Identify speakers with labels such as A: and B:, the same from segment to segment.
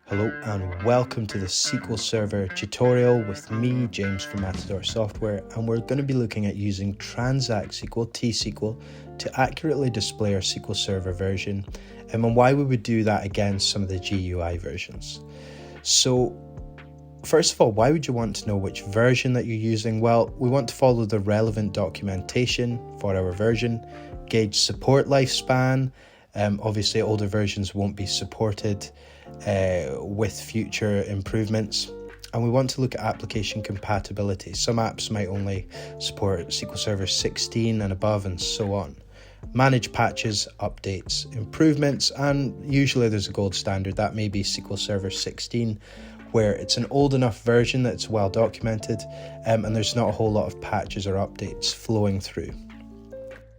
A: Hello and welcome to the SQL Server tutorial with me, James from Metadata Software, and we're going to be looking at using Transact-SQL, T-SQL, to accurately display our SQL Server version and why we would do that against some of the GUI versions. So first of all, why would you want to know which version that you're using? Well, we want to follow the relevant documentation for our version, gauge support lifespan. Obviously older versions won't be supported with future improvements, and we want to look at application compatibility. Some apps might only support SQL Server 16 and above, and so on. Manage patches, updates, improvements, and usually there's a gold standard. That may be SQL Server 16, where it's an old enough version that it's well documented, and there's not a whole lot of patches or updates flowing through.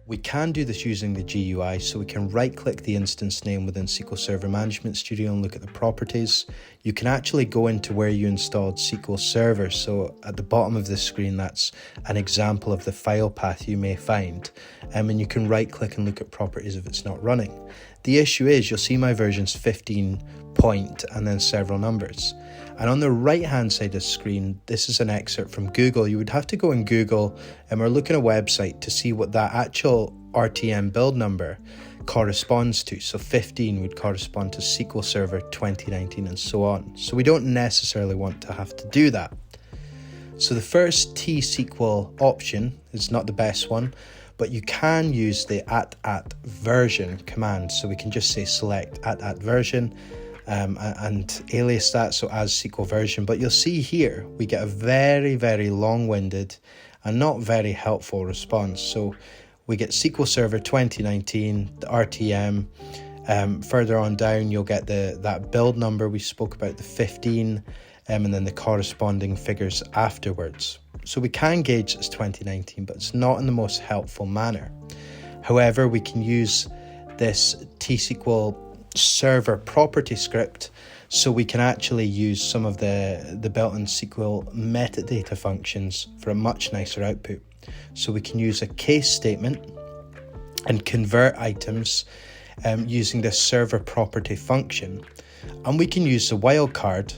A: We can do this using the GUI, so we can right-click the instance name within SQL Server Management Studio and look at the properties. You can actually go into where you installed SQL Server, so at the bottom of this screen that's an example of the file path you may find, and you can right-click and look at properties if it's not running. The issue is you'll see my version's 15 point and then several numbers. And on the right hand side of the screen, this is an excerpt from Google. You would have to go in Google or look at a website to see what that actual RTM build number corresponds to. So 15 would correspond to SQL Server 2019 and so on. So we don't necessarily want to have to do that. So the first T-SQL option is not the best one, but you can use the @version command. So we can just say select @version and alias that, so as SQL version. But you'll see here, we get a very, very long-winded and not very helpful response. So we get SQL Server 2019, the RTM. Further on down, you'll get that build number we spoke about, the 15, and then the corresponding figures afterwards. So we can gauge it's 2019, but it's not in the most helpful manner. However, we can use this T-SQL Server property script, so we can actually use some of the built-in SQL metadata functions for a much nicer output. So we can use a case statement and convert items using this server property function. And we can use the wildcard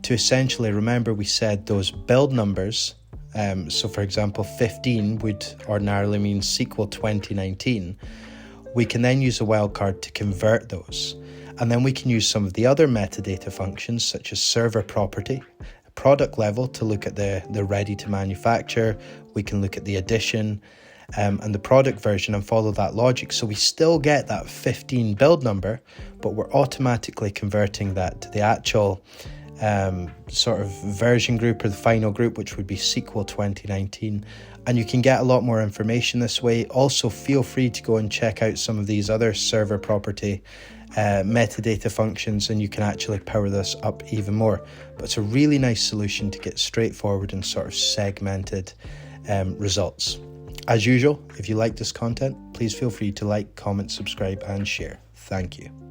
A: to essentially, remember we said those build numbers, so for example 15 would ordinarily mean SQL 2019. We can then use a wildcard to convert those. And then we can use some of the other metadata functions such as server property, product level to look at the ready to manufacture. We can look at the edition and the product version and follow that logic. So we still get that 15 build number, but we're automatically converting that to the actual sort of version group or the final group, which would be SQL 2019. And you can get a lot more information this way. Also, feel free to go and check out some of these other server property metadata functions, and you can actually power this up even more. But it's a really nice solution to get straightforward and sort of segmented results. As usual, if you like this content, please feel free to like, comment, subscribe, and share. Thank you.